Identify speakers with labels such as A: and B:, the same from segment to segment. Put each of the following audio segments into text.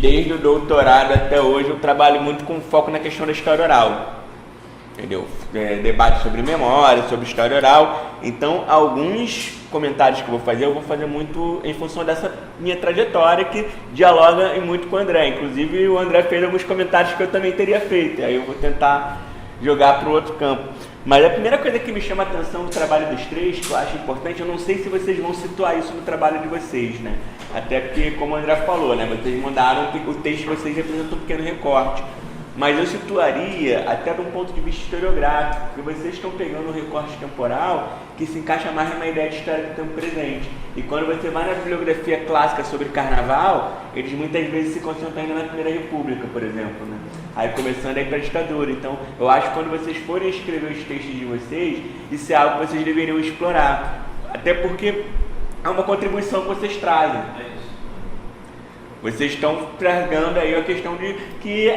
A: desde o doutorado até hoje, eu trabalho muito com foco na questão da história oral. Entendeu? Debate sobre memória, sobre história oral. Então, alguns comentários que eu vou fazer muito em função dessa minha trajetória, que dialoga muito com o André. Inclusive, o André fez alguns comentários que eu também teria feito. Aí eu vou tentar jogar para o outro campo. Mas a primeira coisa que me chama a atenção no trabalho dos três, que eu acho importante, eu não sei se vocês vão situar isso no trabalho de vocês, né? Até porque, como o André falou, né? Vocês mandaram o texto de vocês representa um pequeno recorte. Mas eu situaria até de um ponto de vista historiográfico, que vocês estão pegando um recorte temporal que se encaixa mais numa ideia de história do tempo presente. E quando você vai na bibliografia clássica sobre carnaval, eles muitas vezes se concentram ainda na Primeira República, por exemplo, né? Aí começando aí para a ditadura. Então, eu acho que quando vocês forem escrever os textos de vocês, isso é algo que vocês deveriam explorar. Até porque é uma contribuição que vocês trazem. Vocês estão pregando aí a questão de que,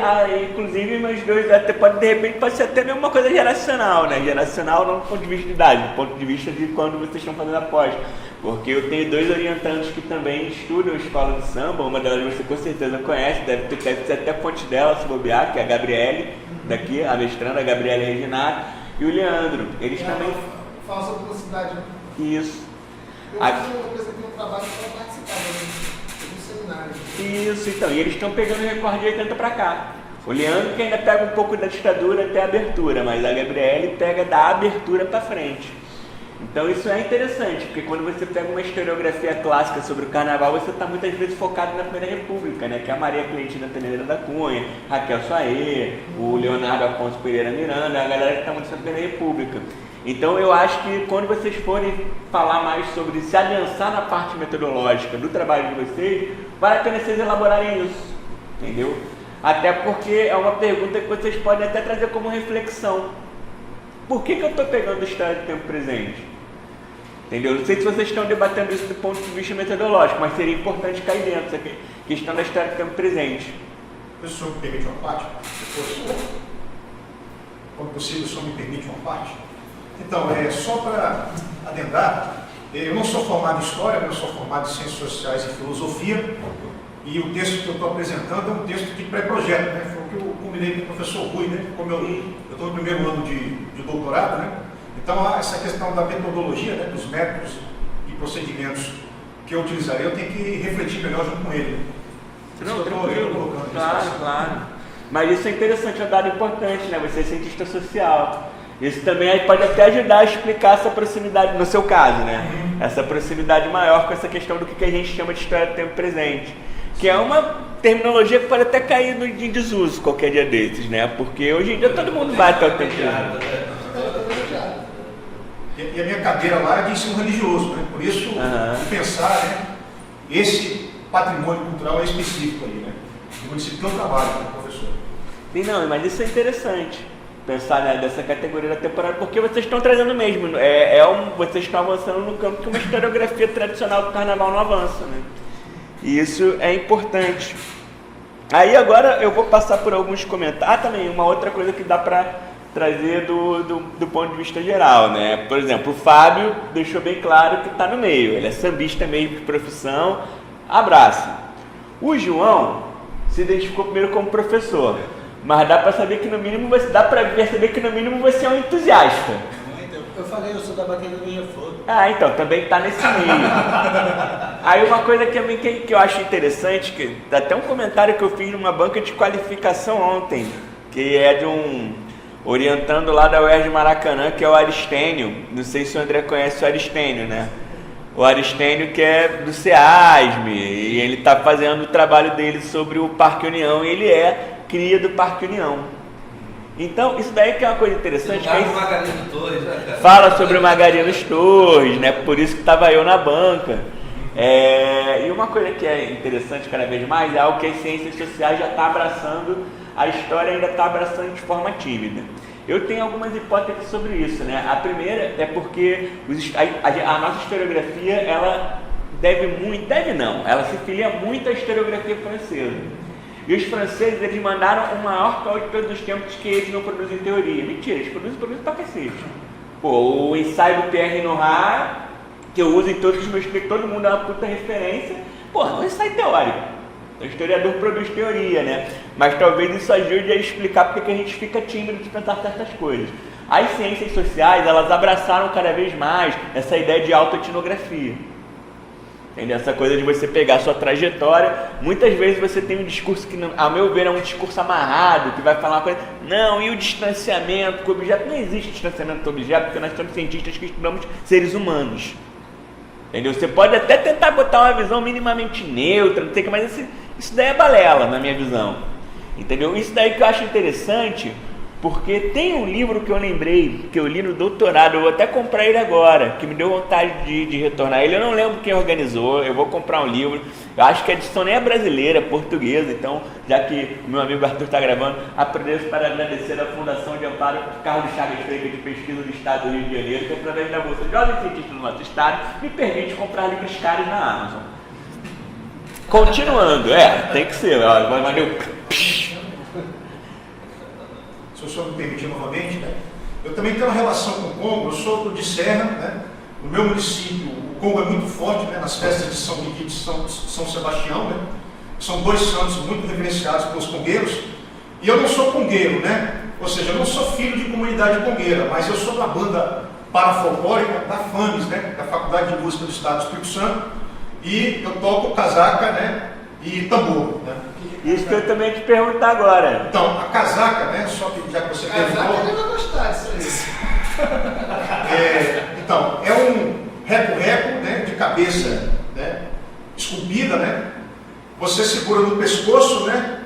A: inclusive, meus dois, até de repente, pode ser até mesmo uma coisa geracional, né? Geracional não do ponto de vista de idade, do ponto de vista de quando vocês estão fazendo a pós. Porque eu tenho dois orientantes que também estudam a escola de samba, uma delas você com certeza conhece, deve ser até fonte dela, se bobear, que é a Gabriele, daqui, a mestranda, a Gabriele Reginato, e o Leandro. Eles também...
B: Fala sobre velocidade, né?
A: Isso.
B: Eu apresentei um trabalho para participar do seminário.
A: Isso, então, e eles estão pegando o recorde de 80 para cá. O Leandro que ainda pega um pouco da ditadura até a abertura, mas a Gabriele pega da abertura para frente. Então isso é interessante, porque quando você pega uma historiografia clássica sobre o carnaval, você está muitas vezes focado na Primeira República, né? Que é a Maria Clementina Peneira da Cunha, Raquel Soaê, o Leonardo Afonso Pereira Miranda, a galera que está muito na Primeira República. Então eu acho que quando vocês forem falar mais sobre se aliançar na parte metodológica do trabalho de vocês, vale a pena vocês elaborarem isso, entendeu? Até porque é uma pergunta que vocês podem até trazer como reflexão. Por que eu estou pegando a história do tempo presente? Entendeu? Não sei se vocês estão debatendo isso do ponto de vista metodológico, mas seria importante cair dentro dessa questão da história do tempo presente.
C: O senhor me permite uma parte? Quando possível, o senhor me permite uma parte? Então, só para adendar, eu não sou formado em História, eu sou formado em Ciências Sociais e Filosofia, e o texto que eu estou apresentando é um texto de pré-projeto, né? Foi o que eu combinei com o professor Rui, né? Como eu estou no primeiro ano de doutorado, né? Então, essa questão da metodologia, né? Dos métodos e procedimentos que eu utilizarei, eu tenho que refletir melhor junto com ele.
A: Não, tranquilo, claro. Mas isso é interessante, é um dado importante, né? Você é cientista social. Isso também aí pode até ajudar a explicar essa proximidade, no seu caso, né? Essa proximidade maior com essa questão do que a gente chama de história do tempo presente. Que é uma terminologia que pode até cair em desuso qualquer dia desses, né? Porque hoje em dia todo mundo vai até o tempo presente.
C: E a minha cadeira lá é de ensino religioso, né? Por isso, pensar, né? Esse patrimônio cultural é específico aí, né? O município que eu trabalho como professor.
A: Sim, não, mas isso é interessante. Pensar, né, dessa categoria da temporada, porque vocês estão trazendo mesmo, vocês estão avançando no campo que uma historiografia tradicional do carnaval não avança, né? E isso é importante. Aí agora eu vou passar por alguns comentários. Também uma outra coisa que dá para trazer do ponto de vista geral, né? Por exemplo, o Fábio deixou bem claro que está no meio, ele é sambista mesmo de profissão, abraço. O João se identificou primeiro como professor. Mas dá para saber que no mínimo você é um entusiasta.
B: Eu falei, eu sou da bateria do Minha Flor.
A: Então, também está nesse meio. Aí uma coisa que eu acho interessante, que até um comentário que eu fiz numa banca de qualificação ontem, que é de um orientando lá da UERJ Maracanã, que é o Aristênio. Não sei se o André conhece o Aristênio, né? O Aristênio que é do SEASME, e ele está fazendo o trabalho dele sobre o Parque União, e ele é cria do Parque União. Então, isso daí que é uma coisa interessante. Fala sobre o Magarinos Torres, né? Por isso que estava eu na banca. E uma coisa que é interessante cada vez mais é algo que as ciências sociais já está abraçando, a história ainda está abraçando de forma tímida. Eu tenho algumas hipóteses sobre isso, né? A primeira é porque a nossa historiografia, ela ela se filia muito à historiografia francesa. E os franceses, eles mandaram o maior caô de todos os tempos, que eles não produzem teoria. Mentira, eles produzem pra cacete. Pô, o ensaio do Pierre Nora, que eu uso em todos os meus textos, todo mundo é uma puta referência. Pô, não é um ensaio teórico. Então, o historiador produz teoria, né? Mas talvez isso ajude a explicar porque que a gente fica tímido de pensar certas coisas. As ciências sociais, elas abraçaram cada vez mais essa ideia de autoetnografia. Entendeu? Essa coisa de você pegar a sua trajetória. Muitas vezes você tem um discurso que, ao meu ver, é um discurso amarrado, que vai falar uma coisa, não, e o distanciamento com o objeto? Não existe distanciamento com o objeto, porque nós somos cientistas que estudamos seres humanos. Entendeu? Você pode até tentar botar uma visão minimamente neutra, não sei o que, mas isso daí é balela, na minha visão. Entendeu? Isso daí que eu acho interessante, porque tem um livro que eu lembrei, que eu li no doutorado, eu vou até comprar ele agora, que me deu vontade de retornar ele. Eu não lembro quem organizou, eu vou comprar um livro. Eu acho que a edição nem é brasileira, é portuguesa, então, já que o meu amigo Arthur está gravando, aproveito para agradecer à Fundação de Amparo Carlos Chagas Freitas de Pesquisa do Estado do Rio de Janeiro, que através da Bolsa Jovem Cientista do nosso Estado, me permite comprar livros caros na Amazon. Continuando, tem que ser, valeu.
C: Se o senhor me permitir novamente, né? Eu também tenho uma relação com o Congo, eu sou de Serra, né? No meu município, o Congo é muito forte, né? Nas festas de São Miguel e de São Sebastião, né? São dois santos muito reverenciados pelos congueiros, e eu não sou congueiro, né? Ou seja, eu não sou filho de comunidade congueira, mas eu sou da banda parafolclórica da FAMES, né? Da Faculdade de Música do Estado do Espírito Santo, e eu toco casaca, né? E tambor, né?
A: Isso que eu também ia te perguntar agora.
C: Então, a casaca, né? Só que já que você
B: Casaca ele vai gostar disso aí.
C: Então, é um reco-reco, né? De cabeça, né? Esculpida, né? Você segura no pescoço, né?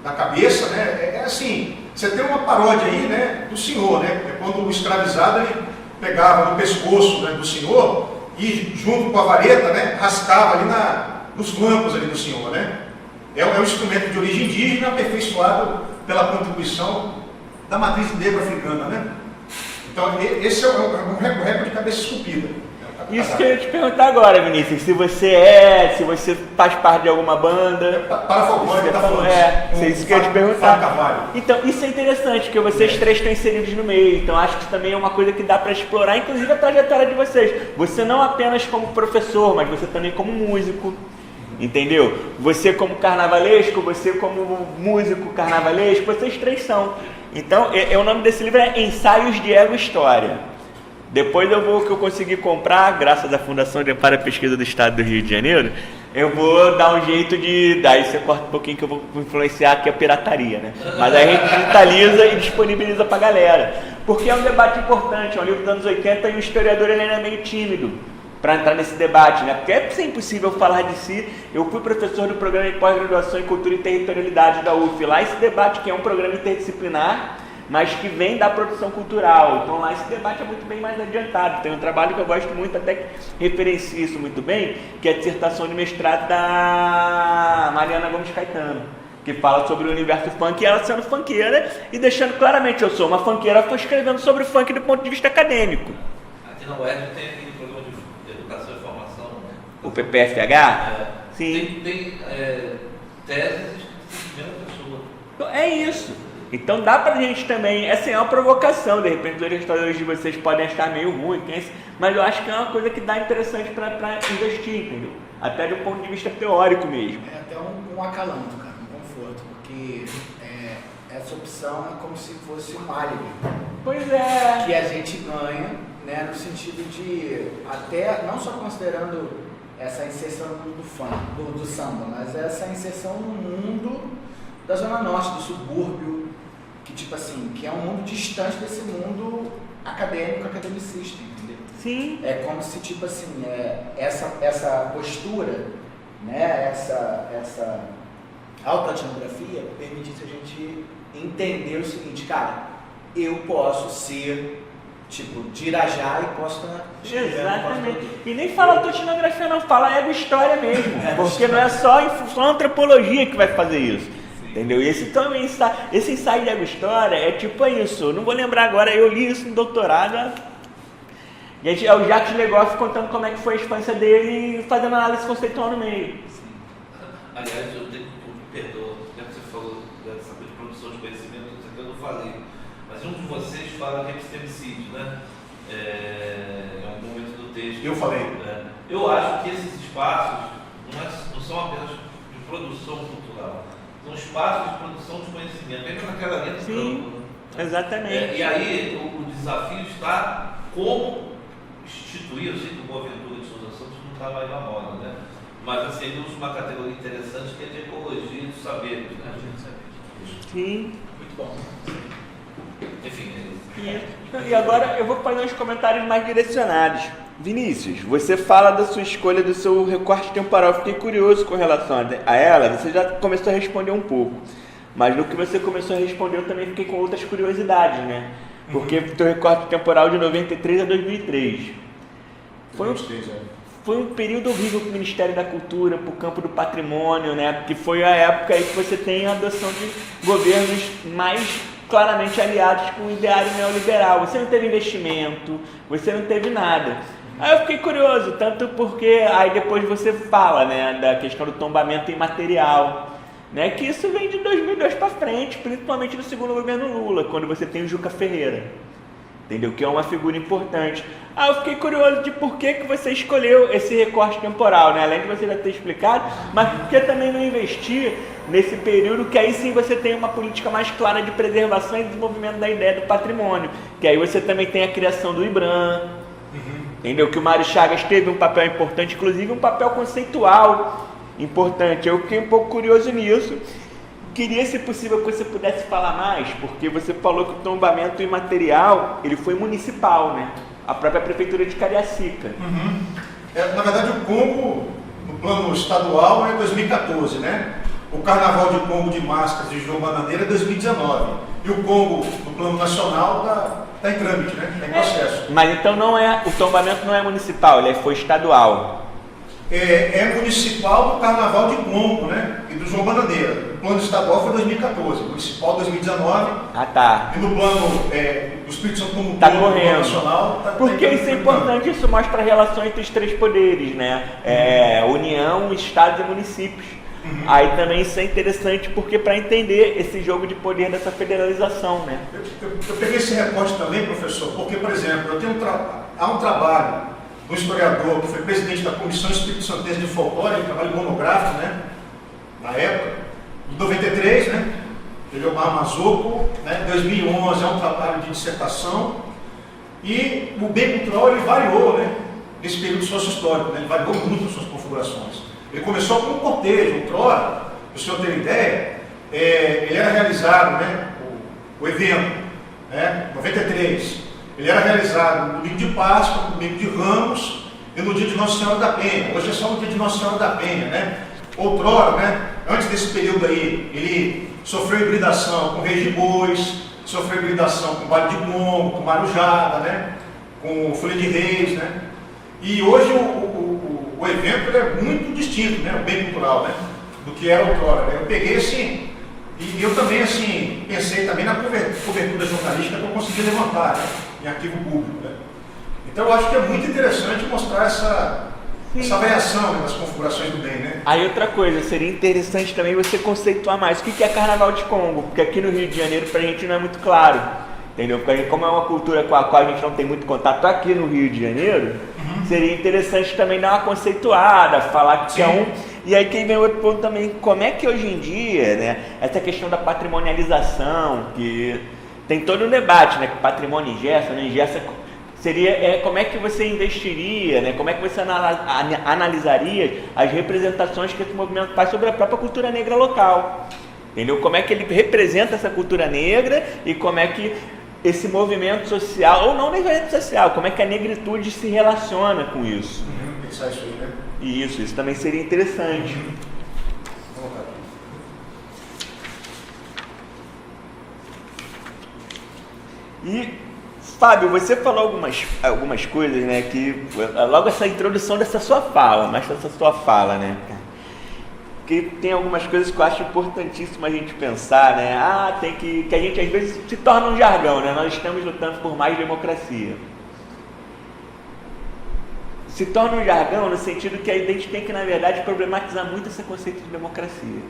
C: Na cabeça, né? É assim, você tem uma paródia aí, né? Do senhor, né? É quando o escravizado ele pegava no pescoço, né, do senhor e junto com a vareta, né? Rascava ali nos flancos ali do senhor, né? É um instrumento de origem indígena aperfeiçoado pela contribuição da matriz negra africana, né? Então, esse é um reco-reco de cabeça esculpida.
A: Isso que eu ia te perguntar agora, Vinícius, se você faz parte de alguma banda.
C: Parafolclórica da falando.
A: Isso que eu ia te perguntar. Então, isso é interessante, porque vocês três estão inseridos no meio, então acho que também é uma coisa que dá para explorar, inclusive a trajetória de vocês. Você não apenas como professor, mas você também como músico. Entendeu? Você como carnavalesco, você como músico carnavalesco, vocês três são. Então, o nome desse livro é Ensaios de Ego História. Depois que eu conseguir comprar, graças à Fundação de Amparo e Pesquisa do Estado do Rio de Janeiro, eu vou dar um jeito de... Daí você corta um pouquinho que eu vou influenciar aqui a pirataria, né? Mas aí a gente digitaliza e disponibiliza pra galera. Porque é um debate importante, é um livro dos anos 80 e o historiador ele é meio tímido para entrar nesse debate, né? Porque é impossível falar de si. Eu fui professor do programa de pós-graduação em Cultura e Territorialidade da UF. Lá esse debate que é um programa interdisciplinar, mas que vem da produção cultural. Então lá esse debate é muito bem mais adiantado. Tem um trabalho que eu gosto muito, até que referencia isso muito bem, que é a dissertação de mestrado da Mariana Gomes Caetano, que fala sobre o universo funk e ela sendo funkeira e deixando claramente, eu sou uma funkeira, estou escrevendo sobre o funk do ponto de vista acadêmico.
D: Aqui na UERJ tem aquele programa de educação e formação, né?
A: O PPFH? Sim.
D: Tem teses escritas em primeira pessoa.
A: É isso. Então dá pra gente também, assim, é uma provocação, de repente os orientadores de vocês podem achar meio ruim, mas eu acho que é uma coisa que dá interessante para investir, entendeu? Até do ponto de vista teórico mesmo.
B: É até um acalanto, cara, um conforto, porque essa opção é como se fosse um álibi.
A: Pois é.
B: Que a gente ganha, né, no sentido de, até, não só considerando essa inserção no mundo do samba, mas essa inserção no mundo da Zona Norte, do subúrbio, que tipo assim, que é um mundo distante desse mundo acadêmico, academicista, entendeu?
A: Sim.
B: É como se tipo assim, essa postura, né, essa autoetnografia permitisse a gente entender o seguinte, cara, eu posso ser tipo de Irajá e posso estar...
A: Exatamente. E nem fala autoetnografia não, fala ego história mesmo, porque não é só a antropologia que vai fazer isso. Entendeu? E esse ensaio de ego história é tipo isso. Eu não vou lembrar agora, eu li isso no doutorado. E é o Jacques Legoff contando como é que foi a infância dele e fazendo análise conceitual no meio.
D: Sim. Aliás, eu tenho que perdoar, já que você falou dessa coisa de produção de conhecimento, eu não falei. Mas um de vocês fala de epistemicídio, né? Em algum momento do texto.
C: Eu falei.
D: Eu acho que esses espaços não são apenas de produção cultural. São espaços de produção de conhecimento, bem naquela linha do
A: Sim,
D: campo.
A: exatamente.
D: E aí o desafio está como instituir, eu sei que o Boaventura de Souza Santos não está mais na moda, né? Mas assim, ele usa uma categoria interessante que é de ecologia dos saberes, né?
A: Sim.
B: Muito bom.
D: Enfim, é isso.
A: E agora eu vou fazer uns comentários mais direcionados. Vinícius, você fala da sua escolha do seu recorte temporal. Eu fiquei curioso com relação a ela. Você já começou a responder um pouco. Mas no que você começou a responder, eu também fiquei com outras curiosidades, né? Porque o teu recorte temporal de 93 a 2003. Foi um período horrível para o Ministério da Cultura, para o campo do patrimônio, né? Porque foi a época aí que você tem a adoção de governos mais claramente aliados com o ideário neoliberal. Você não teve investimento, você não teve nada. Aí eu fiquei curioso, tanto porque aí depois você fala, né, da questão do tombamento imaterial, né, que isso vem de 2002 para frente, principalmente no segundo governo Lula, quando você tem o Juca Ferreira, entendeu? Que é uma figura importante. Aí eu fiquei curioso de por que você escolheu esse recorte temporal, né? Além de você já ter explicado, mas por que também não investir nesse período que aí sim você tem uma política mais clara de preservação e desenvolvimento da ideia do patrimônio, que aí você também tem a criação do IBRAM, entendeu? Que o Mário Chagas teve um papel importante, inclusive um papel conceitual importante. Eu fiquei um pouco curioso nisso. Queria, se possível, que você pudesse falar mais, porque você falou que o tombamento imaterial, ele foi municipal, né? A própria prefeitura de Cariacica.
C: Na verdade, o Congo, no plano estadual, é 2014, né? O Carnaval de Congo de Máscaras de João Bananeira é 2019. E o Congo, no plano nacional, está em trâmite, né? Está em processo.
A: Mas então o tombamento não é municipal, ele foi estadual.
C: É municipal do Carnaval de Congo, né? E do João Bananeira. O plano estadual foi 2014, municipal 2019.
A: Ah, tá.
C: E no plano do Espírito Santo como
A: Tá
C: todo, no plano
A: correndo.
C: nacional,
A: Porque isso é importante, isso mostra a relação entre os três poderes, né? União, estados e municípios. Aí também isso é interessante porque para entender esse jogo de poder dessa federalização, né?
C: Eu peguei esse recorte também, professor, porque, por exemplo, há um trabalho um historiador que foi presidente da Comissão Espírito Santense de Folclore, um trabalho monográfico, né, na época, de 93, né, Eliomar Mazzocco, né, 2011 é um trabalho de dissertação, e o bem cultural ele variou, né, nesse período socio-histórico, né, ele variou muito as suas configurações. Ele começou com um cortejo, outrora, para o senhor ter ideia, ele era realizado, né, o evento, né, 93, ele era realizado no domingo de Páscoa, no domingo de Ramos e no dia de Nossa Senhora da Penha. Hoje é só no dia de Nossa Senhora da Penha, né? Outrora, né? Antes desse período aí, ele sofreu hibridação com Reis de Bois, sofreu hibridação com Baile de Congo, com Marujada, né? Com Folha de Reis, né? E hoje o evento ele é muito distinto, né? O bem cultural, né? Do que era outrora, né? Eu peguei assim, e eu também assim, pensei também na cobertura jornalística que eu consegui levantar, né? Em arquivo público, né? Então eu acho que é muito interessante mostrar essa variação, né, das configurações do bem, né?
A: Aí outra coisa, seria interessante também você conceituar mais o que é Carnaval de Congo, porque aqui no Rio de Janeiro pra gente não é muito claro, entendeu? Porque como é uma cultura com a qual a gente não tem muito contato aqui no Rio de Janeiro, seria interessante também dar uma conceituada, falar que é um... E aí quem vem outro ponto também, como é que hoje em dia, né, essa questão da patrimonialização, que tem todo um debate, né, que patrimônio ingessa, não ingessa, seria como é que você investiria, né, como é que você analisaria as representações que esse movimento faz sobre a própria cultura negra local, entendeu? Como é que ele representa essa cultura negra e como é que esse movimento social, ou não movimento social, como é que a negritude se relaciona com isso.
C: Pensar isso aí, né?
A: Isso também seria interessante. E, Fábio, você falou algumas coisas, né, que logo essa introdução dessa sua fala, né, que tem algumas coisas que eu acho importantíssimo a gente pensar, né, que a gente às vezes se torna um jargão, né, nós estamos lutando por mais democracia. Se torna um jargão no sentido que a gente tem que, na verdade, problematizar muito esse conceito de democracia,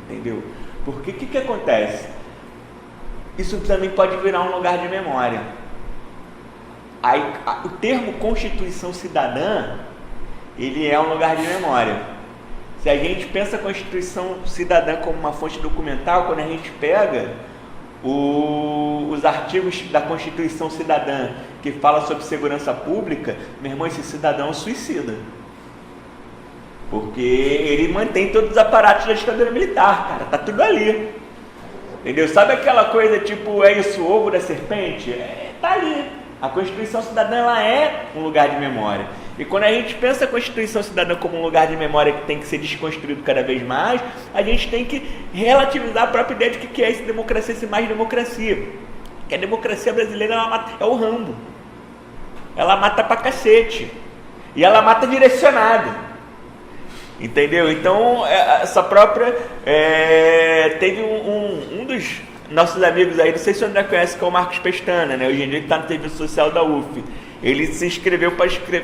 A: entendeu? Porque o que acontece? Isso também pode virar um lugar de memória. O termo Constituição Cidadã, ele é um lugar de memória. Se a gente pensa a Constituição Cidadã como uma fonte documental, quando a gente pega os artigos da Constituição Cidadã que fala sobre segurança pública, meu irmão, esse cidadão é suicida. Porque ele mantém todos os aparatos da ditadura militar, cara, tá tudo ali. Entendeu? Sabe aquela coisa tipo, é isso, o ovo da serpente? Tá ali. A Constituição Cidadã, ela é um lugar de memória. E quando a gente pensa a Constituição Cidadã como um lugar de memória que tem que ser desconstruído cada vez mais, a gente tem que relativizar a própria ideia de que é essa democracia, esse mais democracia. Que a democracia brasileira, ela mata, é o Rambo. Ela mata pra cacete. E ela mata direcionada. Entendeu? Então, essa própria... teve um dos nossos amigos aí, não sei se o André conhece, que é o Marcos Pestana, né? Hoje em dia ele está no serviço social da UF. Ele se inscreveu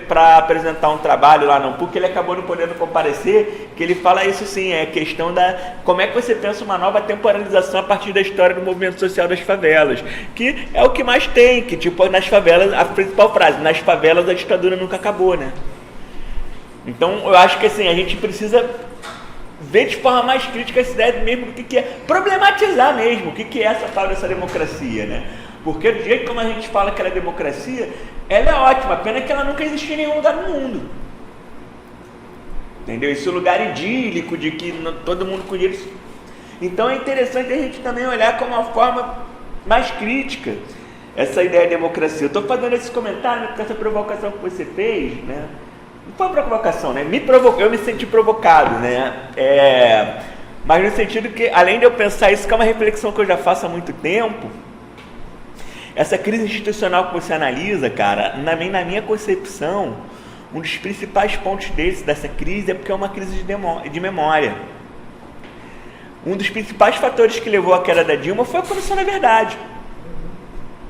A: para apresentar um trabalho lá no PUC, ele acabou não podendo comparecer, que ele fala isso sim, é a questão da... Como é que você pensa uma nova temporalização a partir da história do movimento social das favelas? Que é o que mais tem, que tipo, nas favelas, a principal frase, nas favelas a ditadura nunca acabou, né? Então, eu acho que assim, a gente precisa ver de forma mais crítica essa ideia mesmo do que é, problematizar mesmo o que é essa tal dessa democracia, né? Porque do jeito como a gente fala que ela é democracia, ela é ótima, a pena é que ela nunca existiu em nenhum lugar do mundo. Entendeu? Esse lugar idílico de que todo mundo conhece. Então é interessante a gente também olhar com uma forma mais crítica essa ideia de democracia. Eu estou fazendo esse comentário porque essa provocação que você fez, né? Não foi uma provocação, né? Eu me senti provocado, né? Mas no sentido que, além de eu pensar isso, que é uma reflexão que eu já faço há muito tempo, essa crise institucional que você analisa, cara, na minha concepção, um dos principais pontos dessa crise é porque é uma crise de memória. Um dos principais fatores que levou à queda da Dilma foi a Comissão da Verdade.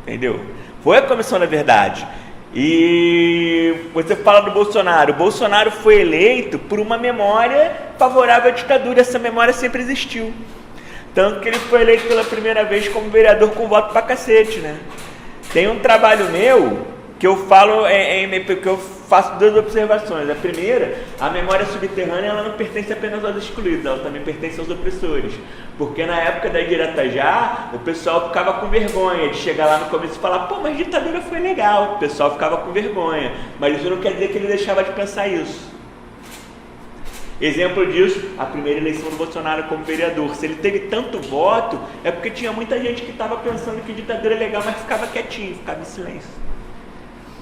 A: Entendeu? Foi a Comissão da Verdade. E você fala do Bolsonaro. O Bolsonaro foi eleito por uma memória favorável à ditadura. Essa memória sempre existiu. Tanto que ele foi eleito pela primeira vez como vereador com voto pra cacete, né? Tem um trabalho meu que eu falo, que eu faço duas observações. A primeira, a memória subterrânea, ela não pertence apenas aos excluídos, ela também pertence aos opressores. Porque na época da Direta Já, o pessoal ficava com vergonha de chegar lá no começo e falar, pô, mas ditadura foi legal. O pessoal ficava com vergonha, mas isso não quer dizer que ele deixava de pensar isso. Exemplo disso, a primeira eleição do Bolsonaro como vereador. Se ele teve tanto voto, é porque tinha muita gente que estava pensando que ditadura é legal, mas ficava quietinho, ficava em silêncio.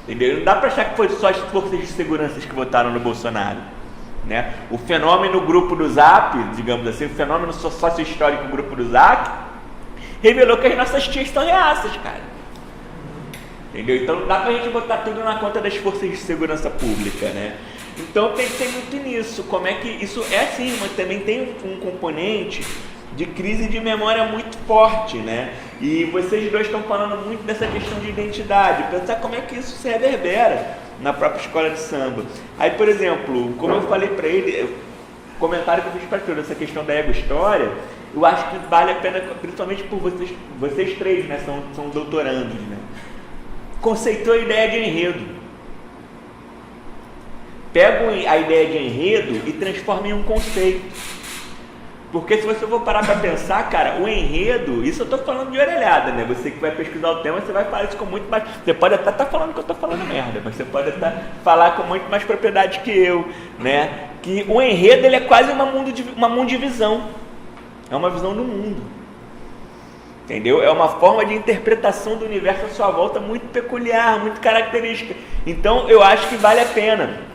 A: Entendeu? Não dá para achar que foi só as forças de segurança que votaram no Bolsonaro, né? O fenômeno grupo do Zap, digamos assim, o fenômeno sócio-histórico grupo do Zap, revelou que as nossas tias são reaças, cara. Entendeu? Então não dá pra gente botar tudo na conta das forças de segurança pública, né? Então pensei muito nisso, como é que isso é assim, mas também tem um componente de crise de memória muito forte, né? E vocês dois estão falando muito dessa questão de identidade, pensar como é que isso se reverbera na própria escola de samba. Aí, por exemplo, como eu falei para ele, o comentário que eu fiz para toda essa questão da ego-história, eu acho que vale a pena, principalmente por vocês três, né? São doutorandos, né? Conceitua a ideia de enredo. Pega a ideia de enredo e transforma em um conceito. Porque se você for parar para pensar, cara, o enredo, isso eu estou falando de orelhada, né? Você que vai pesquisar o tema, você vai falar isso com muito mais... Você pode até estar falando que eu estou falando merda, mas você pode até falar com muito mais propriedade que eu, né? Que o enredo, ele é quase uma mundivisão. É uma visão do mundo. Entendeu? É uma forma de interpretação do universo à sua volta muito peculiar, muito característica. Então, eu acho que vale a pena.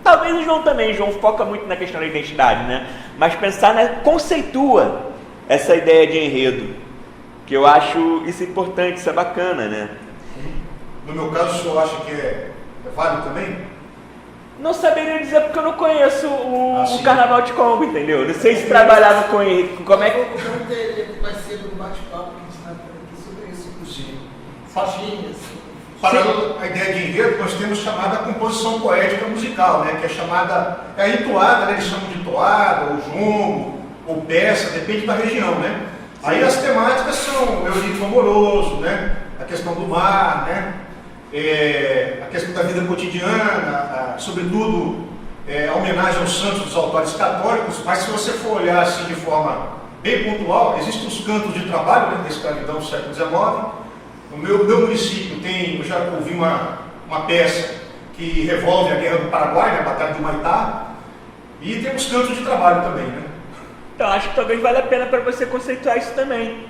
A: Talvez o João também, foca muito na questão da identidade, né? Mas pensar, conceitua essa ideia de enredo, que eu acho isso importante, isso é bacana, né?
C: No meu caso, o senhor acha que é válido também?
A: Não saberia dizer porque eu não conheço o Carnaval de Congo, entendeu? Não sei se trabalhava com ele, como é que...
E: Vai ser um bate-papo que a gente está falando aqui sobre isso, inclusive. Faixinhas.
C: Parando a ideia de enredo, nós temos chamada composição poética musical, né? Que é chamada, é a entoada, né? Eles chamam de toada, ou jongo, ou peça, depende da região, né? Sim. Aí as temáticas são o lírico amoroso, né? A questão do mar, né? A questão da vida cotidiana, sobretudo a homenagem aos santos dos autores católicos, mas se você for olhar assim de forma bem pontual, existem os cantos de trabalho, né, da escravidão do século XIX. No meu município eu já ouvi uma peça que revolve a Guerra do Paraguai, né, a Batalha do Humaitá, e temos cantos de trabalho também, né?
A: Então acho que talvez valha a pena para você conceituar isso também.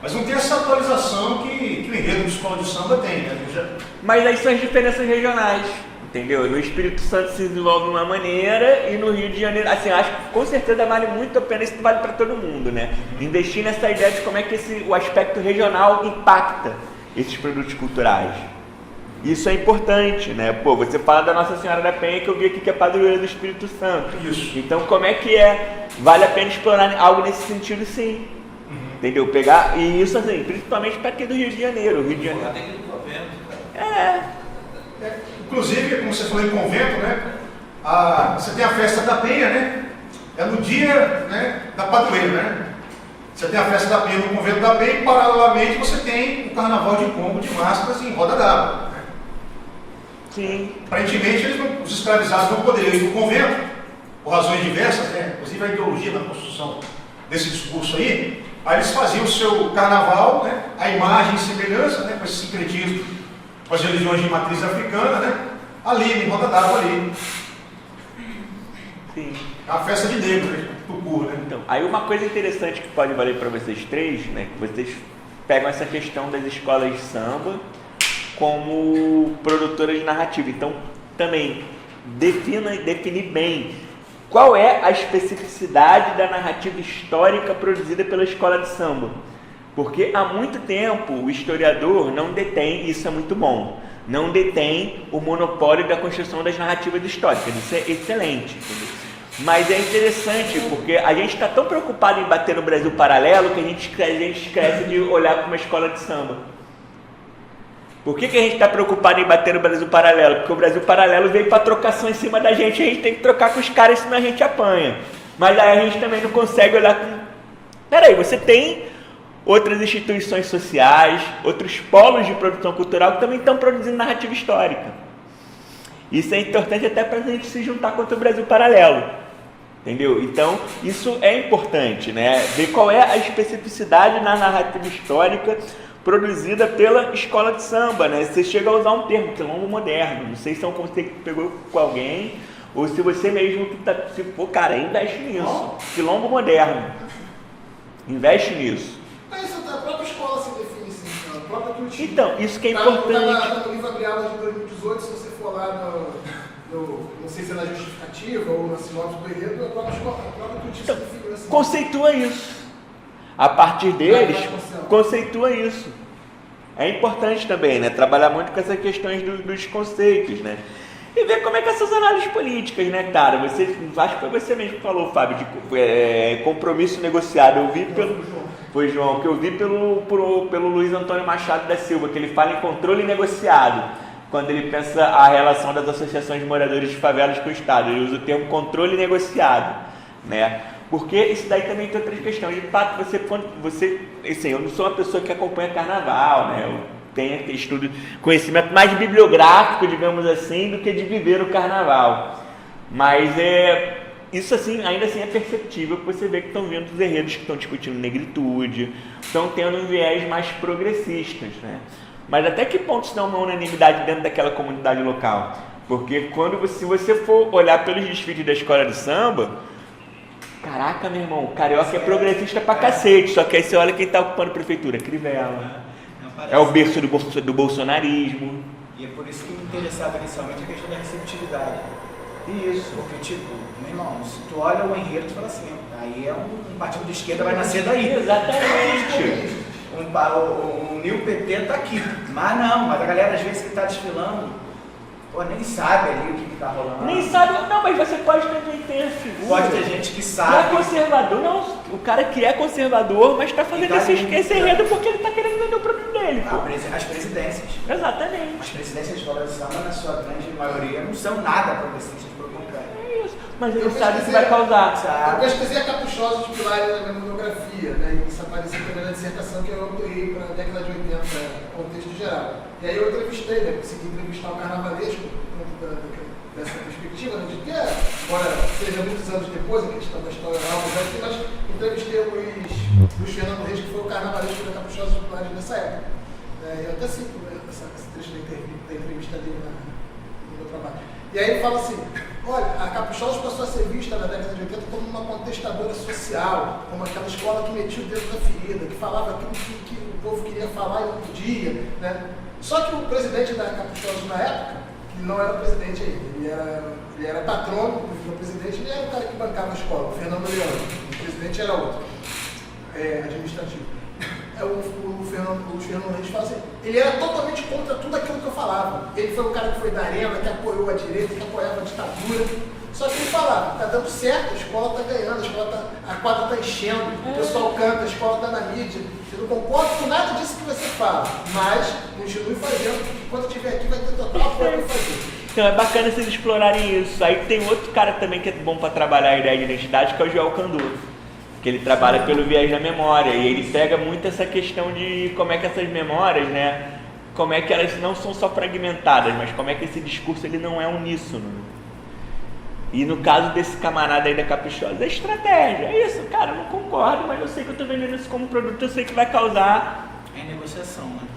C: Mas não tem essa atualização que o enredo de escola de samba tem, né?
A: Mas aí são as diferenças regionais, entendeu? No Espírito Santo se desenvolve de uma maneira e no Rio de Janeiro, assim, acho que com certeza vale muito a pena, isso vale para todo mundo, né? Investir nessa ideia de como é que o aspecto regional impacta esses produtos culturais. Isso é importante, né? Pô, você fala da Nossa Senhora da Penha, que eu vi aqui que é padroeira do Espírito Santo.
C: Isso.
A: Então como é que vale a pena explorar algo nesse sentido, sim. Entendeu? Pegar, e isso assim, principalmente para aqui do Rio de Janeiro. Rio de Janeiro.
D: Tem que ir no convento, cara.
C: Inclusive, como você falou em convento, né? Você tem a festa da Penha, né? É no dia, né, da padroeira, né? Você tem a festa da Penha no convento da Penha e paralelamente você tem o carnaval de pombo de máscaras em Roda d'Água. Né?
A: Sim.
C: Aparentemente os escravizados não poderiam ir no convento, por razões diversas, né? Inclusive a ideologia da construção desse discurso aí eles faziam o seu carnaval, né? A imagem e semelhança, né? Com esse sincretismo com as religiões de matriz africana, né? Ali, em Roda d'Água ali.
A: Sim.
C: É uma festa de negro, né? Tucu, né?
A: Então, aí uma coisa interessante que pode valer para vocês três, né? Que vocês pegam essa questão das escolas de samba como produtoras de narrativa. Então, também definir bem qual é a especificidade da narrativa histórica produzida pela escola de samba. Porque há muito tempo o historiador não detém, isso é muito bom, não detém o monopólio da construção das narrativas históricas. Isso é excelente, entendeu? Mas é interessante porque a gente está tão preocupado em bater no Brasil paralelo que a gente esquece de olhar para uma escola de samba. Por que a gente está preocupado em bater no Brasil paralelo? Porque o Brasil paralelo veio para trocação em cima da gente, a gente tem que trocar com os caras, senão a gente apanha. Mas aí a gente também não consegue olhar com... Peraí, você tem outras instituições sociais, outros polos de produção cultural que também estão produzindo narrativa histórica. Isso é importante até para a gente se juntar contra o Brasil paralelo. Entendeu? Então, isso é importante, né? Ver qual é a especificidade na narrativa histórica produzida pela escola de samba, né? Você chega a usar um termo, quilombo moderno. Não sei se é um conceito que pegou com alguém ou se você mesmo que tá, se for, cara, investe nisso. Quilombo moderno. Investe nisso.
E: Mas a própria escola se define assim, a própria Tuti.
A: Então, isso que é importante.
E: Tá no livro Abre Alas de 2018, se você for lá não sei se é na justificativa ou na sinopse do enredo, a própria Tuti
A: Então,
E: se define assim.
A: conceitua isso. A partir deles, conceitua isso. É importante também, né? Trabalhar muito com essas questões dos conceitos, né? E ver como é que essas análises políticas, né, cara? Acho que foi você mesmo que falou, Fábio, de compromisso negociado. Eu vi Foi, João, que eu vi pelo Luiz Antônio Machado da Silva, que ele fala em controle negociado, quando ele pensa a relação das associações de moradores de favelas com o Estado. Ele usa o termo controle negociado, né? Porque isso daí também tem outras questões. De fato, assim, eu não sou uma pessoa que acompanha carnaval, né? Eu tenho conhecimento mais bibliográfico, digamos assim, do que de viver o carnaval. Mas isso assim, ainda assim é perceptível, que você vê que estão vindo os enredos que estão discutindo negritude, estão tendo um viés mais progressistas, né? Mas até que ponto isso dá uma unanimidade dentro daquela comunidade local? Porque se você for olhar pelos desfiles da escola de samba, caraca, meu irmão, carioca é progressista pra cacete, só que aí você olha quem tá ocupando a prefeitura, Crivella. É o berço do bolsonarismo.
B: E é por isso que me interessava inicialmente a questão da receptividade.
A: Isso.
B: Porque, tipo, meu irmão, se tu olha o enredo, tu fala assim, aí é um partido de esquerda, vai nascer daí.
A: Exatamente.
B: O New PT tá aqui. Mas não, a galera às vezes que tá desfilando, pô, nem sabe ali o que tá rolando.
A: Nem sabe, não, mas você pode também ter a figura.
B: Pode ter gente que sabe.
A: Não é conservador, não. O cara que é conservador, mas tá fazendo esse enredo porque ele tá querendo vender o produto dele. Pô.
B: As presidências.
A: Exatamente.
B: As presidências de escola de samba, na sua grande maioria, não são nada progressistas por contrário.
A: É isso. Mas ele sabe o que vai causar.
E: Eu pesquisei a Capuchosa de Pilares na minha monografia, né? Isso apareceu também na dissertação que eu autorei para a década de 80, contexto geral. E aí eu entrevistei, né? Consegui entrevistar o carnavalesco dessa perspectiva, né, de que, embora seja muitos anos depois, a questão da história oral, mas entrevistei o Luiz Fernando Reis, que foi o carnavalesco da Caprichosa Populares nessa época. Eu até cito esse trecho da entrevista dele no meu trabalho. E aí ele fala assim, olha, a Caprichosa passou a ser vista na década de 80 como uma contestadora social, como aquela escola que metia o dedo na ferida, que falava aquilo que o povo queria falar e não podia, né? Só que o presidente da Caprichosa na época, que não era presidente ainda, ele era patrono do presidente, ele era o cara que bancava a escola, o Fernando Leão, o presidente era outro, administrativo. O Fernando Reis fala assim, ele era totalmente contra tudo aquilo que eu falava. Ele foi o cara que foi da arena, que apoiou a direita, que apoiava a ditadura. Só que ele falava, tá dando certo, a escola tá ganhando, a quadra tá enchendo, o pessoal canta, a escola tá na mídia. Eu não concordo com nada disso que você fala, mas continue fazendo, porque quando estiver aqui vai ter total apoio para fazer.
A: Então é bacana vocês explorarem isso. Aí tem outro cara também que é bom para trabalhar a ideia de identidade, que é o Joel Candu. Que ele trabalha pelo viés da memória, e ele pega muito essa questão de como é que essas memórias, né, como é que elas não são só fragmentadas, mas como é que esse discurso ele não é uníssono. E no caso desse camarada aí da Caprichosa, é estratégia, é isso, cara, eu não concordo, mas eu sei que eu estou vendendo isso como produto, eu sei que vai causar...
B: É negociação, né?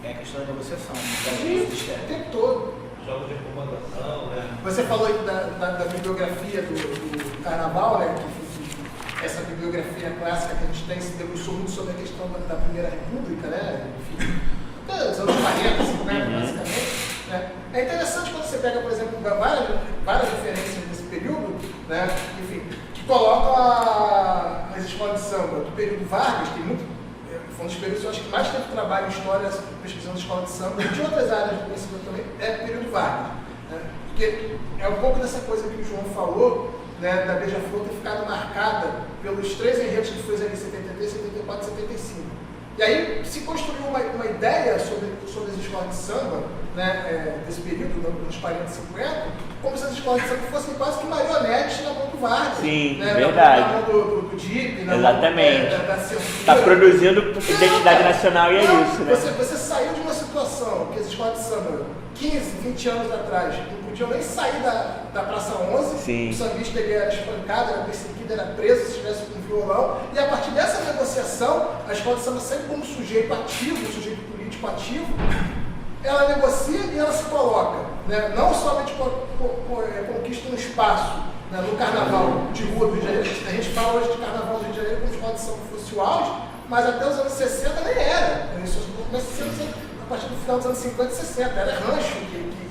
B: É a questão da negociação.
E: O tempo todo.
D: Jogos de acomodação, né?
E: Você falou aí da bibliografia do carnaval, né? Essa bibliografia clássica que a gente tem se debruçou muito sobre a questão da Primeira República, né? Enfim, dos anos 40, 50, basicamente. Né? É interessante quando você pega, por exemplo, várias referências desse período, né? Enfim, que colocam as escolas de samba do período Vargas, que foi um dos períodos que eu acho que mais teve trabalho em história, pesquisando escola de samba, e de outras áreas do conhecimento também, é o período Vargas. Né? Porque é um pouco dessa coisa que o João falou, né, da Beija-Flor ter ficado marcada pelos 3 enredos que fez ali em 73, 74 e 75. E aí se construiu uma ideia sobre as escolas de samba, né, desse período, dos 40 e 50, como se as escolas de samba fossem quase que marionetes na mão do Vargas.
A: Sim,
E: né,
A: verdade.
E: Na mão do DIP, na
A: Exatamente.
E: mão da censura.
A: Está produzindo identidade nacional e é isso, né?
E: Você saiu de uma situação que as escolas de samba, 15, 20 anos atrás, não podiam nem sair da Praça 11,
A: Sim.
E: o sambista ele era espancado, era perseguido, era preso se estivesse com violão, e a partir dessa negociação, a escola de samba sempre como sujeito ativo, um sujeito político ativo, ela negocia e ela se coloca, né? Não somente conquista um espaço, né, no carnaval de rua do Rio de Janeiro, a gente fala hoje de carnaval do Rio de Janeiro como se a escola de samba fosse o auge, mas até os anos 60 nem era, isso começa a partir do final dos anos 50 e 60, era rancho,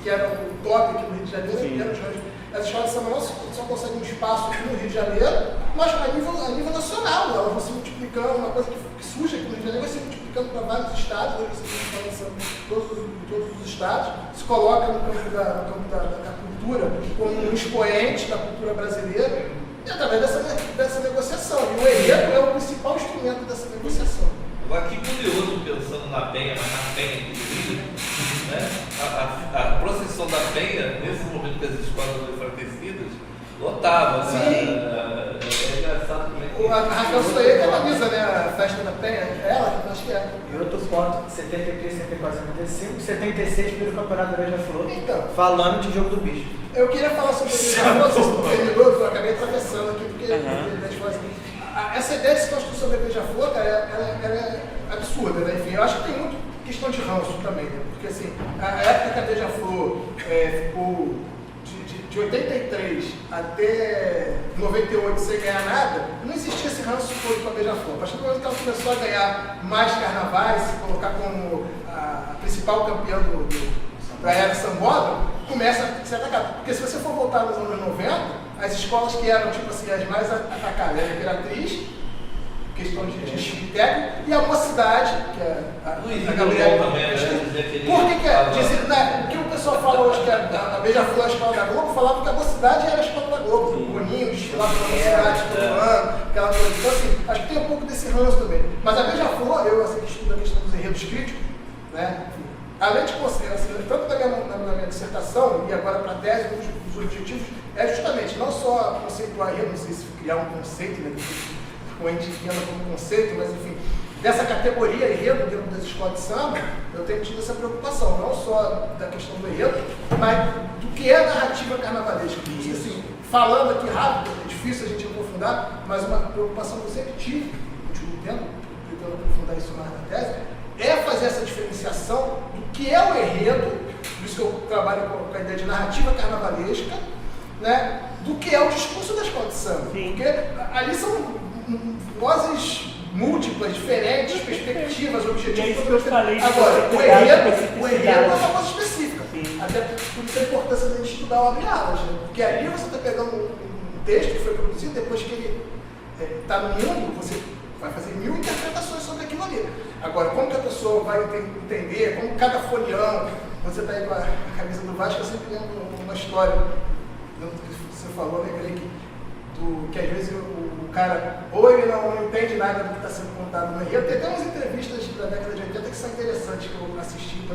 E: que era o top aqui no Rio de Janeiro, que era os ranchos. As escolas de samba não só conseguem um espaço aqui no Rio de Janeiro, mas a nível nacional, elas vão se multiplicando, uma coisa que surge aqui no Rio de Janeiro vai se multiplicando para vários estados, hoje você tem escola de samba em todos os estados, se coloca no campo da cultura como um expoente da cultura brasileira, e através dessa negociação. E o enredo é o principal instrumento dessa negociação.
D: Agora, que curioso, pensando na Penha, mas na Penha aqui do Rio, né? A procissão da Penha, nesse momento que as escolas foram enfraquecidas, lotava. Né? É engraçado como é que...
E: A Raquel Soeira que analisa, né, a festa da Penha, ela, acho que é.
B: E outro ponto, 73, 74, 75, 76 pelo Campeonato da Beija-Flor,
E: Então,
B: falando de jogo do bicho.
E: eu queria falar sobre isso, não sei se não terminou, eu acabei atravessando aqui, porque essa ideia de se construir sobre a Beija-Flor, cara, ela é absurda, né? Enfim, eu acho que tem muito questão de ranço também, né? Porque assim, a época que a Beija-Flor ficou de 83 até 98 sem ganhar nada, não existia esse ranço todo com a Beija-Flor. A partir do momento que ela começou a ganhar mais carnavais, se colocar como a principal campeã da era sambódromo, começa a ser atacado. Porque se você for voltar nos anos 90, as escolas que eram tipo assim, as mais atacadas eram a Imperatriz, questão de chique técnico, e a Mocidade, que é a Gabriela. Por que é? O que o pessoal fala hoje que a Beija-Flor é a escola da Globo, falava que a Mocidade era a escola da Globo. O Boninho desfilava pela Mocidade todo ano, aquela coisa. Então assim, acho que tem um pouco desse ranço também. Mas a Beija-Flor, eu assim, que estudo a questão dos enredos críticos, né? Além de considerar, assim, tanto na minha dissertação e agora para a tese, um dos objetivos é justamente não só conceituar, eu não sei se criar um conceito, né, que a gente entenda como conceito, mas enfim, dessa categoria enredo dentro das escolas de samba, eu tenho tido essa preocupação, não só da questão do enredo, mas do que é a narrativa carnavalesca. Assim, falando aqui rápido, é difícil a gente aprofundar, mas uma preocupação que eu sempre tive, no último tempo, tentando aprofundar isso mais na tese, é fazer essa diferenciação do que é o enredo, por isso que eu trabalho com a ideia de narrativa carnavalesca, né, do que é o discurso da escola de samba. Porque ali são vozes múltiplas, diferentes, perspectivas, objetivos.
A: É isso que eu falei.
E: Agora, o enredo é uma coisa específica. Até por isso a importância de a gente estudar o abre-alas, né? Porque ali você está pegando um texto que foi produzido, depois que ele está no mundo, você vai fazer 1000 interpretações sobre aquilo ali. Agora, como que a pessoa vai entender, como cada folião, você está aí com a camisa do Vasco, eu sempre lembro uma história, você falou, né, Greg, que às vezes o cara, ou ele não entende nada do que está sendo contado no enredo. Tem até umas entrevistas da década de 80 que são interessantes, que eu assisti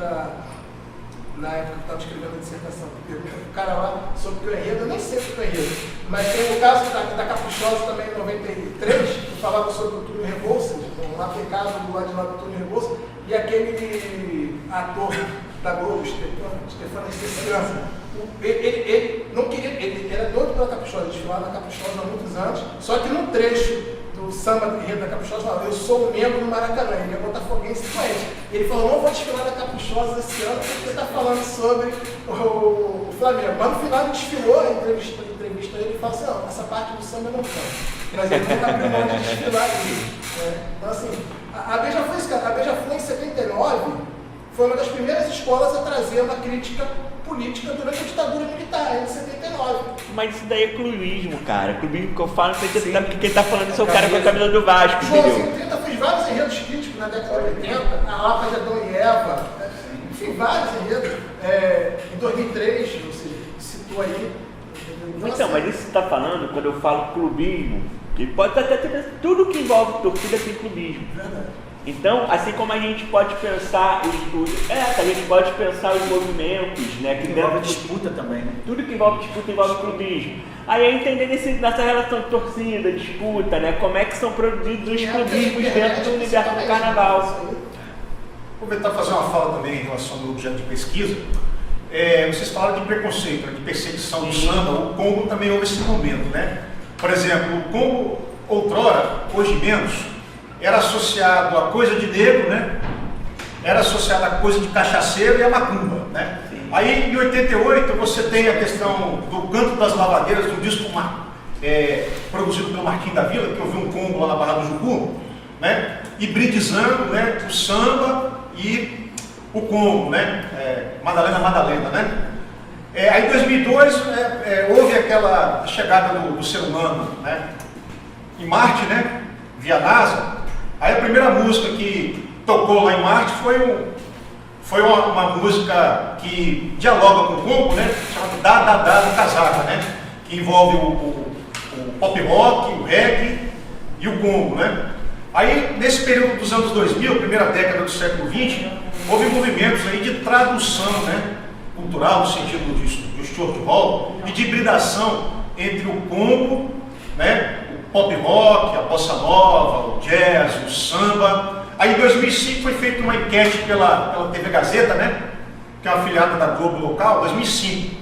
E: na época que eu estava escrevendo a dissertação. Pergunta o cara lá sobre o enredo, eu nem sei sobre o enredo, mas tem o caso da Caprichosa também em 93, que falava sobre o Túlio Rebouças, um aplicado do lado de lá do Túlio Rebouças, e aquele ator da Globo, Stefano Ceciliano, ele não queria, ele era doido pela Caprichosa, ele desfilava na Caprichosa há muitos anos, só que num trecho do samba do enredo da Caprichosa, falava, eu sou um membro do Maracanã, ele é botafoguense doente. Ele falou, não vou desfilar na Caprichosa esse ano porque você está falando sobre o Flamengo. Mas no final ele desfilou, a entrevista ele fala assim, não, essa parte do samba eu não canto. Mas ele nunca abriu mão de desfilar aqui. Então assim, a Beija-Flor, isso, cara, a Beija-Flor em 79 foi uma das primeiras escolas a trazer uma crítica política durante a ditadura militar, em 79.
A: Mas isso daí é clubismo, cara. Clubismo que eu falo, porque quem tá falando isso é o cara com a camisa do Vasco,
E: Joãozinho
A: entendeu?
E: 30 fez vários enredos críticos na década de 80, a Lapa de Adão e Eva, enfim, vários enredos. Em 2003, você citou aí.
A: Então, mas isso que você tá falando, quando eu falo clubismo, ele pode até ter tudo que envolve torcida tem clubismo.
E: Verdade.
A: Então, assim como a gente pode pensar a gente pode pensar os movimentos, né? Que
B: envolve disputa também, né?
A: Tudo que envolve disputa envolve clubismo. Aí é entender nessa relação de torcida, disputa, né? Como é que são produzidos os clubismos dentro do universo do carnaval.
C: Vou aproveitar para fazer uma fala também em relação ao objeto de pesquisa. Vocês falaram de preconceito, né? De perseguição do samba. O Congo também houve esse momento, né? Por exemplo, o Congo, outrora, hoje menos, era associado a coisa de negro, né? Era associado a coisa de cachaceiro e a macumba, né? Sim. Aí, em 88, você tem a questão do Canto das Lavadeiras, um disco produzido pelo Marquinhos da Vila, que eu vi um Congo lá na Barra do Jucu, né? Hibridizando, né? O samba e o Congo, né? Madalena, né? Aí, em 2002, houve aquela chegada do ser humano, né? Em Marte, né? Via NASA. Aí a primeira música que tocou lá em Marte foi uma música que dialoga com o Congo, né? Chamada Da do Casaca, né? Que envolve o pop rock, o reggae e o Congo, né? Aí nesse período dos anos 2000, primeira década do século XX, houve movimentos aí de tradução, né? Cultural, no sentido do Stuart Hall, e de hibridação entre o Congo, né? Pop rock, a bossa nova, o jazz, o samba. Aí em 2005 foi feita uma enquete pela TV Gazeta, né? Que é uma afiliada da Globo local, 2005.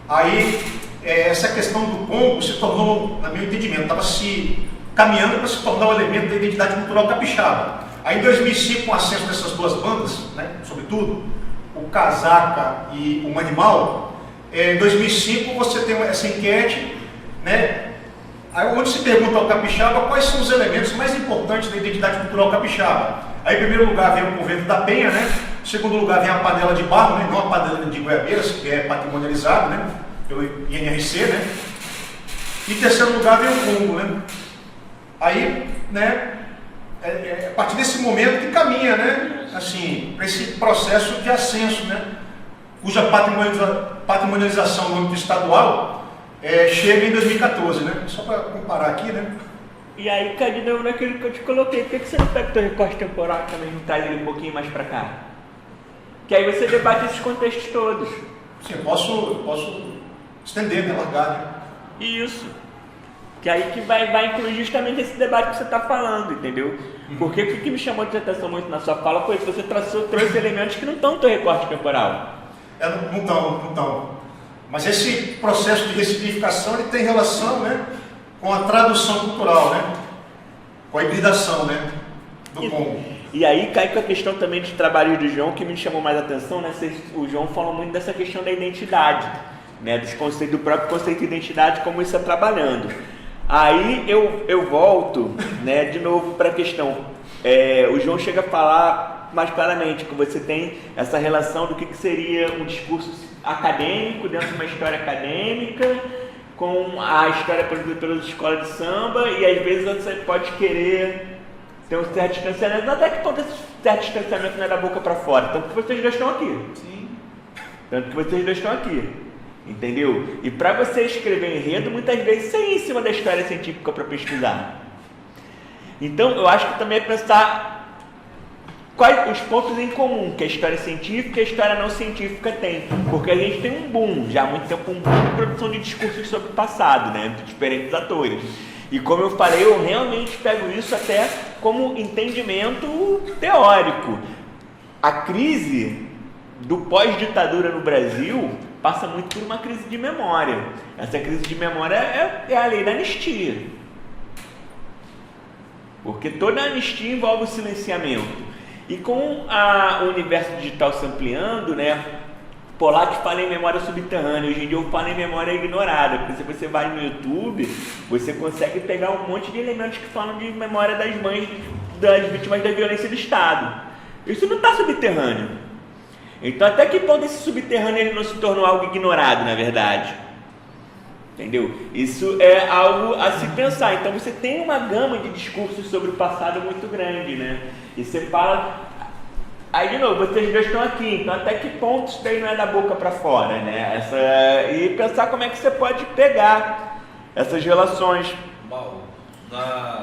C: Aí essa questão do Congo se tornou, no meu entendimento, estava se caminhando para se tornar um elemento da identidade cultural capixaba. Aí em 2005, com o ascenso dessas duas bandas, né? Sobretudo o Casaca e o Manimal, em 2005 você tem essa enquete, né? Onde se pergunta ao capixaba quais são os elementos mais importantes da identidade cultural capixaba. Aí, em primeiro lugar, vem o convento da Penha, né? Em segundo lugar, vem a panela de barro, né? Não a panela de goiabeiras, que é patrimonializado, né? Pelo INRC, né? E em terceiro lugar, vem o Congo, né? Aí, né? A partir desse momento que caminha, né? Assim, para esse processo de ascenso, né? Cuja patrimonialização no âmbito estadual chega em 2014, né? Só para comparar aqui, né?
A: E aí, cai de novo naquilo que eu te coloquei. Por que você não pega o teu recorte temporal também não traz ele um pouquinho mais para cá? Que aí você debate esses contextos todos.
C: Sim, eu posso estender, né? Largar, né?
A: Isso. Que aí que vai incluir justamente esse debate que você está falando, entendeu? Porque o que me chamou de atenção muito na sua fala foi que você trouxe elementos que não estão no teu recorte temporal.
C: Não estão. Mas esse processo de ressignificação ele tem relação, né, com a tradução cultural, né, com a hibridação, né, do Congo.
A: E aí cai com a questão também de trabalho do João, que me chamou mais a atenção, né? O João falou muito dessa questão da identidade, né? Do próprio conceito de identidade, como isso é trabalhando. Aí eu volto, né, de novo para a questão. O João chega a falar mais claramente que você tem essa relação do que seria um discurso acadêmico dentro de uma história acadêmica com a história produzida pelas escolas de samba, e às vezes você pode querer ter um certo distanciamento, até que ponto esse certo distanciamento não é da boca para fora, tanto que vocês dois estão aqui.
B: Sim.
A: Tanto que vocês dois estão aqui, entendeu? E para você escrever enredo, muitas vezes você ir em cima da história científica para pesquisar. Então, eu acho que também é pensar quais os pontos em comum que a história científica e a história não científica tem. Porque a gente tem um boom, já há muito tempo, um boom de produção de discursos sobre o passado, né, de diferentes atores. E como eu falei, eu realmente pego isso até como entendimento teórico. A crise do pós-ditadura no Brasil passa muito por uma crise de memória. Essa crise de memória é a lei da anistia. Porque toda anistia envolve o silenciamento. E com o universo digital se ampliando, né? Pollack fala em memória subterrânea, hoje em dia eu falo em memória ignorada, porque se você vai no YouTube, você consegue pegar um monte de elementos que falam de memória das mães das vítimas da violência do Estado. Isso não está subterrâneo. Então até que ponto esse subterrâneo ele não se tornou algo ignorado, na verdade? Entendeu? Isso é algo a se pensar. Então você tem uma gama de discursos sobre o passado muito grande, né? E você fala... Aí, de novo, vocês dois estão aqui, então até que ponto isso daí não é da boca para fora, né? E pensar como é que você pode pegar essas relações.
D: Mauro, na